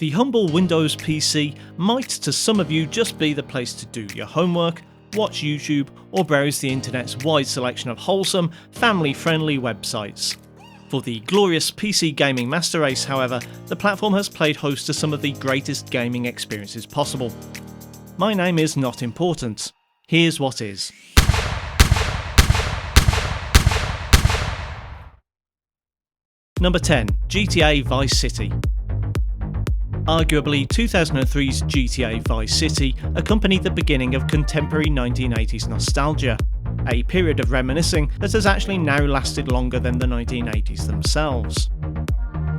The humble Windows PC might to some of you just be the place to do your homework, watch YouTube, or browse the internet's wide selection of wholesome, family-friendly websites. For the glorious PC gaming master race, however, the platform has played host to some of the greatest gaming experiences possible. My name is not important. Here's what is. Number 10. GTA Vice City. Arguably 2003's GTA Vice City accompanied the beginning of contemporary 1980s nostalgia, a period of reminiscing that has actually now lasted longer than the 1980s themselves.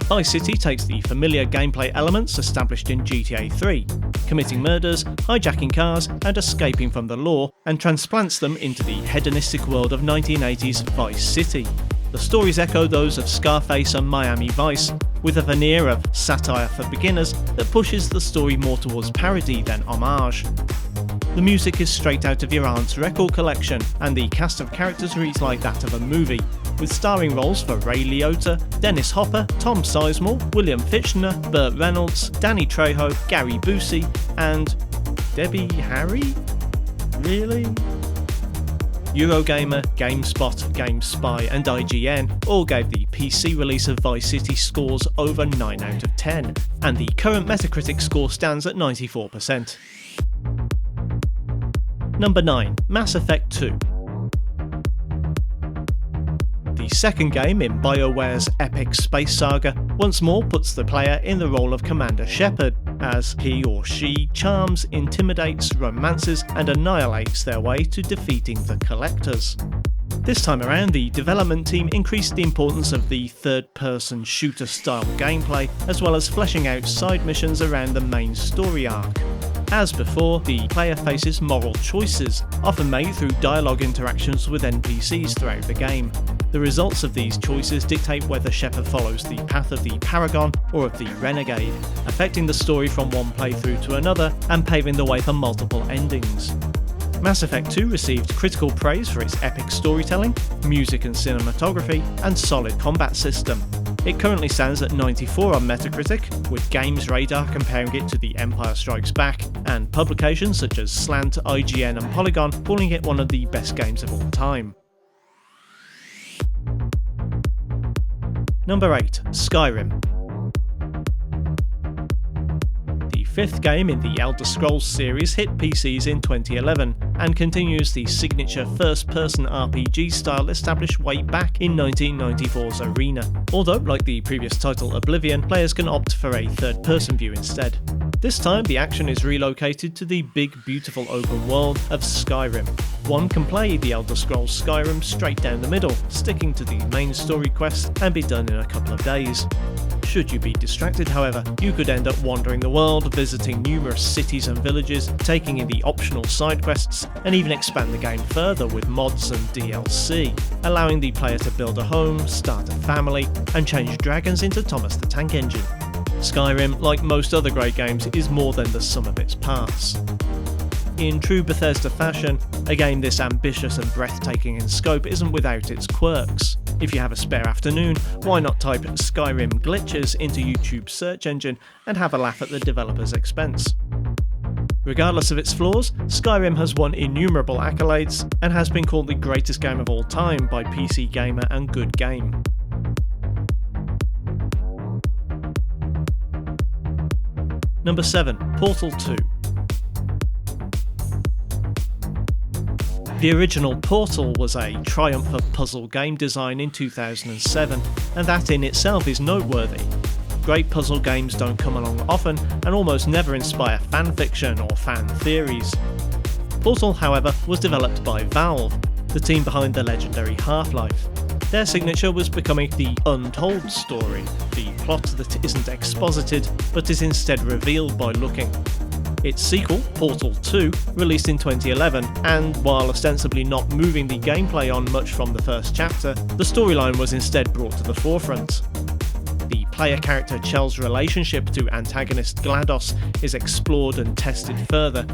Vice City takes the familiar gameplay elements established in GTA 3, committing murders, hijacking cars, and escaping from the law, and transplants them into the hedonistic world of 1980s Vice City. The stories echo those of Scarface and Miami Vice, with a veneer of satire for beginners that pushes the story more towards parody than homage. The music is straight out of your aunt's record collection, and the cast of characters reads like that of a movie, with starring roles for Ray Liotta, Dennis Hopper, Tom Sizemore, William Fichtner, Burt Reynolds, Danny Trejo, Gary Busey, and Debbie Harry? Really? Eurogamer, GameSpot, GameSpy and IGN all gave the PC release of Vice City scores over 9 out of 10, and the current Metacritic score stands at 94%. Number 9. Mass Effect 2. The second game in BioWare's epic space saga once more puts the player in the role of Commander Shepard, as he or she charms, intimidates, romances, and annihilates their way to defeating the Collectors. This time around, the development team increased the importance of the third-person shooter-style gameplay, as well as fleshing out side missions around the main story arc. As before, the player faces moral choices, often made through dialogue interactions with NPCs throughout the game. The results of these choices dictate whether Shepard follows the path of the Paragon or of the Renegade, affecting the story from one playthrough to another and paving the way for multiple endings. Mass Effect 2 received critical praise for its epic storytelling, music and cinematography, and solid combat system. It currently stands at 94 on Metacritic, with Games Radar comparing it to The Empire Strikes Back, and publications such as Slant, IGN and Polygon calling it one of the best games of all time. Number 8. Skyrim. The fifth game in the Elder Scrolls series hit PCs in 2011 and continues the signature first-person RPG style established way back in 1994's Arena. Although, like the previous title Oblivion, players can opt for a third-person view instead. This time the action is relocated to the big beautiful open world of Skyrim. One can play the Elder Scrolls Skyrim straight down the middle, sticking to the main story quest and be done in a couple of days. Should you be distracted, however, you could end up wandering the world, visiting numerous cities and villages, taking in the optional side quests, and even expand the game further with mods and DLC, allowing the player to build a home, start a family, and change dragons into Thomas the Tank Engine. Skyrim, like most other great games, is more than the sum of its parts. In true Bethesda fashion, a game this ambitious and breathtaking in scope isn't without its quirks. If you have a spare afternoon, why not type Skyrim glitches into YouTube's search engine and have a laugh at the developer's expense. Regardless of its flaws, Skyrim has won innumerable accolades and has been called the greatest game of all time by PC Gamer and Good Game. Number 7. Portal 2. The original Portal was a triumph of puzzle game design in 2007, and that in itself is noteworthy. Great puzzle games don't come along often and almost never inspire fanfiction or fan theories. Portal, however, was developed by Valve, the team behind the legendary Half-Life. Their signature was becoming the untold story, the plot that isn't exposited but is instead revealed by looking. Its sequel, Portal 2, released in 2011, and while ostensibly not moving the gameplay on much from the first chapter, the storyline was instead brought to the forefront. The player character Chell's relationship to antagonist GLaDOS is explored and tested further.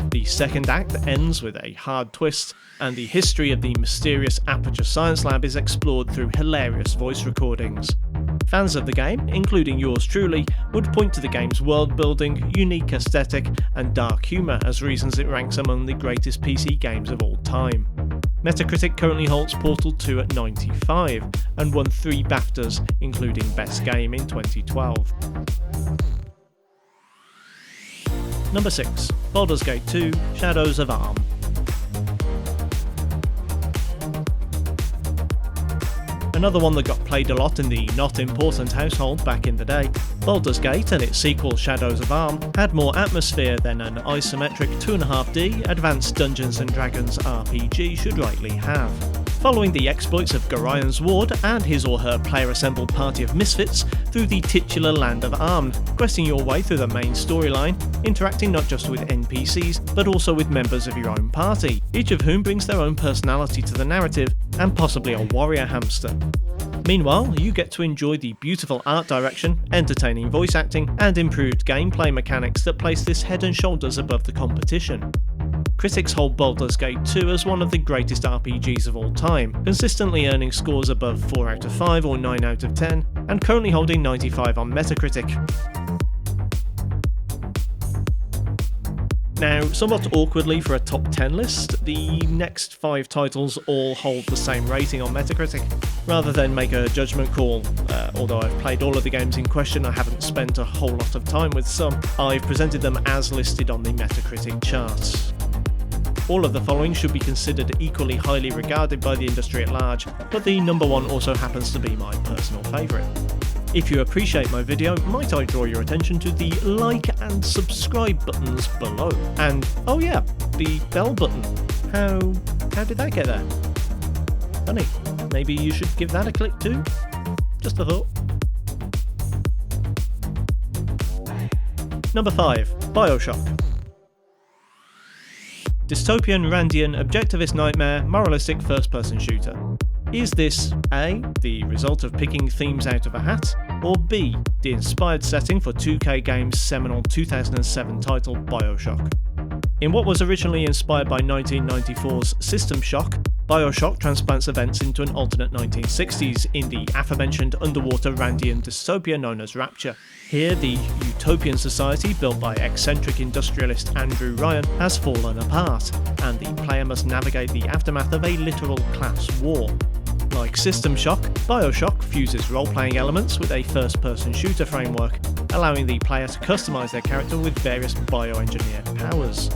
The second act ends with a hard twist, and the history of the mysterious Aperture Science Lab is explored through hilarious voice recordings. Fans of the game, including yours truly, would point to the game's world building, unique aesthetic, and dark humour as reasons it ranks among the greatest PC games of all time. Metacritic currently holds Portal 2 at 95, and won 3 BAFTAs, including Best Game in 2012. Number 6. Baldur's Gate 2 – Shadows of Arm. Another one that got played a lot in the not important household back in the day, Baldur's Gate and its sequel Shadows of Arm had more atmosphere than an isometric 2.5D advanced Dungeons & Dragons RPG should rightly have. Following the exploits of Gorion's Ward and his or her player-assembled party of misfits through the titular land of Arm, questing your way through the main storyline, interacting not just with NPCs but also with members of your own party, each of whom brings their own personality to the narrative and possibly a warrior hamster. Meanwhile, you get to enjoy the beautiful art direction, entertaining voice acting, and improved gameplay mechanics that place this head and shoulders above the competition. Critics hold Baldur's Gate 2 as one of the greatest RPGs of all time, consistently earning scores above 4 out of 5 or 9 out of 10, and currently holding 95 on Metacritic. Now, somewhat awkwardly for a top 10 list, the next 5 titles all hold the same rating on Metacritic. Rather than make a judgment call, although I've played all of the games in question, I haven't spent a whole lot of time with some, I've presented them as listed on the Metacritic charts. All of the following should be considered equally highly regarded by the industry at large, but the number 1 also happens to be my personal favourite. If you appreciate my video, might I draw your attention to the like and subscribe buttons below? And, oh yeah, the bell button. How did that get there? Funny. Maybe you should give that a click too? Just a thought. Number 5. Bioshock. Dystopian, Randian, objectivist nightmare, moralistic first-person shooter. Is this A, the result of picking themes out of a hat, or B, the inspired setting for 2K Games' seminal 2007 title Bioshock? In what was originally inspired by 1994's System Shock, Bioshock transplants events into an alternate 1960s in the aforementioned underwater Randian dystopia known as Rapture. Here, the utopian society built by eccentric industrialist Andrew Ryan has fallen apart, and the player must navigate the aftermath of a literal class war. Like System Shock, Bioshock fuses role-playing elements with a first-person shooter framework, allowing the player to customise their character with various bioengineered powers.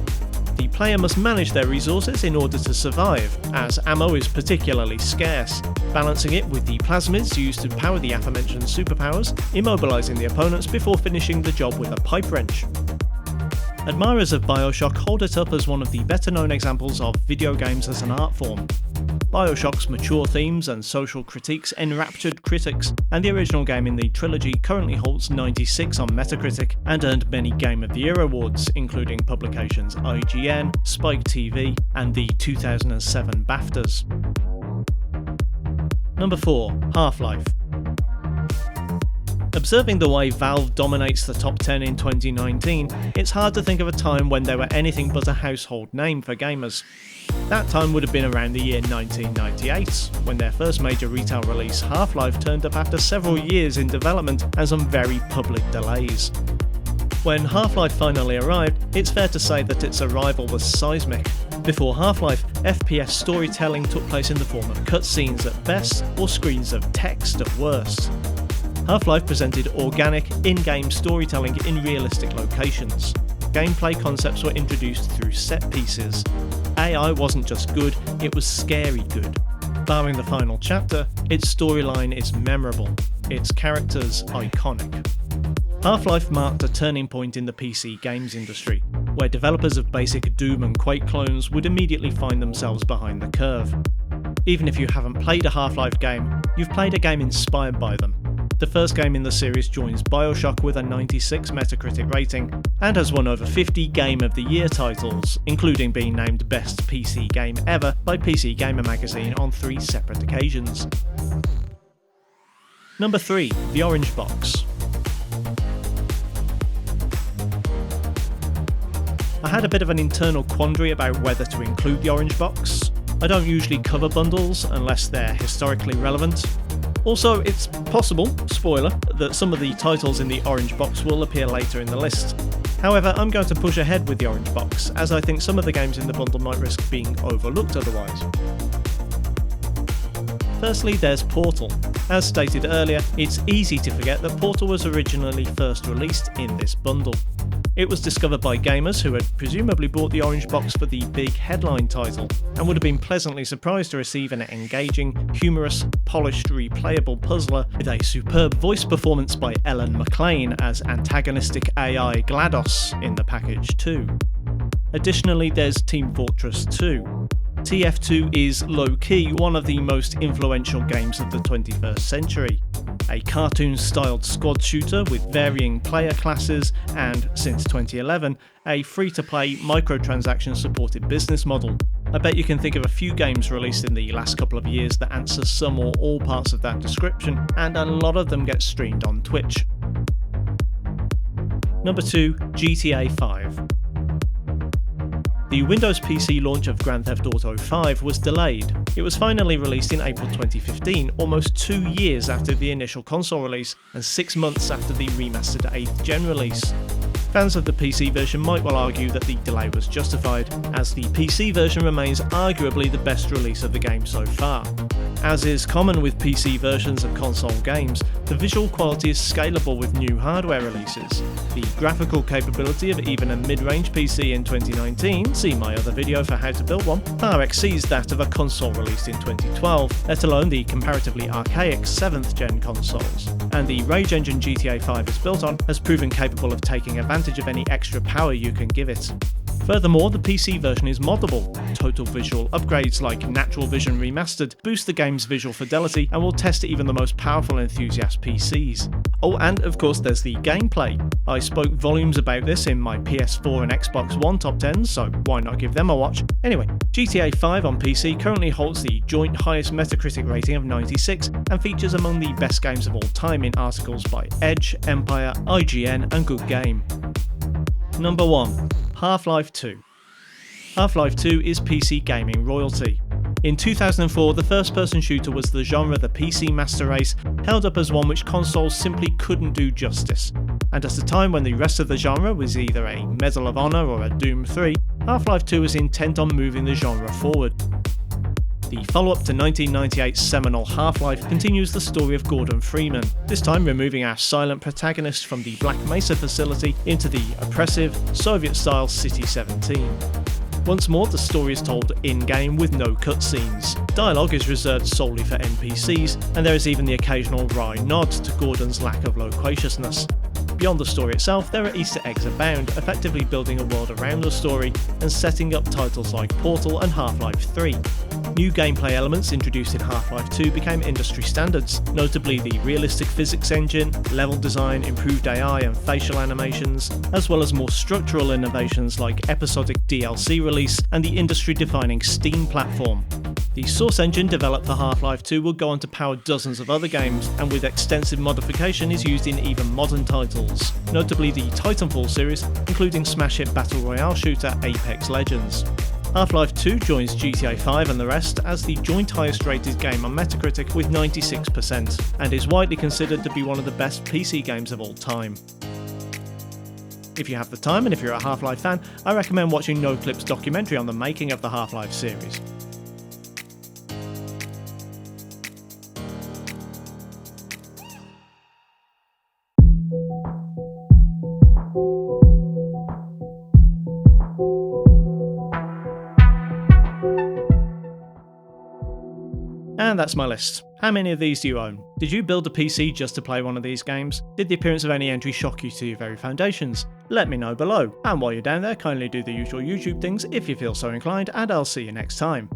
The player must manage their resources in order to survive, as ammo is particularly scarce, balancing it with the plasmids used to power the aforementioned superpowers, immobilising the opponents before finishing the job with a pipe wrench. Admirers of Bioshock hold it up as one of the better-known examples of video games as an art form. Bioshock's mature themes and social critiques enraptured critics, and the original game in the trilogy currently holds 96 on Metacritic and earned many Game of the Year awards, including publications IGN, Spike TV, and the 2007 BAFTAs. Number 4. Half-Life. Observing the way Valve dominates the top 10 in 2019, it's hard to think of a time when they were anything but a household name for gamers. That time would have been around the year 1998, when their first major retail release, Half-Life, turned up after several years in development and some very public delays. When Half-Life finally arrived, it's fair to say that its arrival was seismic. Before Half-Life, FPS storytelling took place in the form of cutscenes at best, or screens of text at worst. Half-Life presented organic, in-game storytelling in realistic locations. Gameplay concepts were introduced through set pieces. AI wasn't just good, it was scary good. Barring the final chapter, its storyline is memorable, its characters iconic. Half-Life marked a turning point in the PC games industry, where developers of basic Doom and Quake clones would immediately find themselves behind the curve. Even if you haven't played a Half-Life game, you've played a game inspired by them. The first game in the series joins Bioshock with a 96 Metacritic rating, and has won over 50 Game of the Year titles, including being named Best PC Game Ever by PC Gamer magazine on 3 separate occasions. Number 3. The Orange Box. I had a bit of an internal quandary about whether to include the Orange Box. I don't usually cover bundles unless they're historically relevant. Also, it's possible, spoiler, that some of the titles in the orange box will appear later in the list. However, I'm going to push ahead with the orange box, as I think some of the games in the bundle might risk being overlooked otherwise. Firstly, there's Portal. As stated earlier, it's easy to forget that Portal was originally first released in this bundle. It was discovered by gamers who had presumably bought the orange box for the big headline title, and would have been pleasantly surprised to receive an engaging, humorous, polished, replayable puzzler with a superb voice performance by Ellen McLean as antagonistic AI GLaDOS in the package too. Additionally, there's Team Fortress 2. TF2 is low-key one of the most influential games of the 21st century. A cartoon-styled squad shooter with varying player classes and, since 2011, a free-to-play microtransaction-supported business model. I bet you can think of a few games released in the last couple of years that answer some or all parts of that description, and a lot of them get streamed on Twitch. Number 2, GTA 5. The Windows PC launch of Grand Theft Auto 5 was delayed. It was finally released in April 2015, almost 2 years after the initial console release, and 6 months after the remastered 8th gen release. Fans of the PC version might well argue that the delay was justified, as the PC version remains arguably the best release of the game so far. As is common with PC versions of console games, the visual quality is scalable with new hardware releases. The graphical capability of even a mid-range PC in 2019, see my other video for how to build one, far exceeds that of a console released in 2012, let alone the comparatively archaic 7th gen consoles. And the Rage engine GTA 5 is built on has proven capable of taking advantage of any extra power you can give it. Furthermore, the PC version is moddable. Total visual upgrades like Natural Vision Remastered boost the game's visual fidelity and will test even the most powerful enthusiast PCs. Oh, and of course there's the gameplay. I spoke volumes about this in my PS4 and Xbox One top 10s, so why not give them a watch? Anyway, GTA 5 on PC currently holds the joint highest Metacritic rating of 96 and features among the best games of all time in articles by Edge, Empire, IGN and Good Game. Number 1. Half-Life 2. Half-Life 2 is PC gaming royalty. In 2004, the first-person shooter was the genre the PC master race held up as one which consoles simply couldn't do justice. And at a time when the rest of the genre was either a Medal of Honor or a Doom 3, Half-Life 2 was intent on moving the genre forward. The follow-up to 1998's seminal Half-Life continues the story of Gordon Freeman, this time removing our silent protagonist from the Black Mesa facility into the oppressive, Soviet-style City 17. Once more, the story is told in-game with no cutscenes. Dialogue is reserved solely for NPCs, and there is even the occasional wry nod to Gordon's lack of loquaciousness. Beyond the story itself, there are Easter eggs abound, effectively building a world around the story and setting up titles like Portal and Half-Life 3. New gameplay elements introduced in Half-Life 2 became industry standards, notably the realistic physics engine, level design, improved AI and facial animations, as well as more structural innovations like episodic DLC release and the industry-defining Steam platform. The source engine developed for Half-Life 2 will go on to power dozens of other games, and with extensive modification is used in even modern titles, notably the Titanfall series, including smash hit battle royale shooter Apex Legends. Half-Life 2 joins GTA 5 and the rest as the joint highest rated game on Metacritic with 96%, and is widely considered to be one of the best PC games of all time. If you have the time and if you're a Half-Life fan, I recommend watching NoClip's documentary on the making of the Half-Life series. And that's my list. How many of these do you own? Did you build a PC just to play one of these games? Did the appearance of any entry shock you to your very foundations? Let me know below. And while you're down there, kindly do the usual YouTube things if you feel so inclined, and I'll see you next time.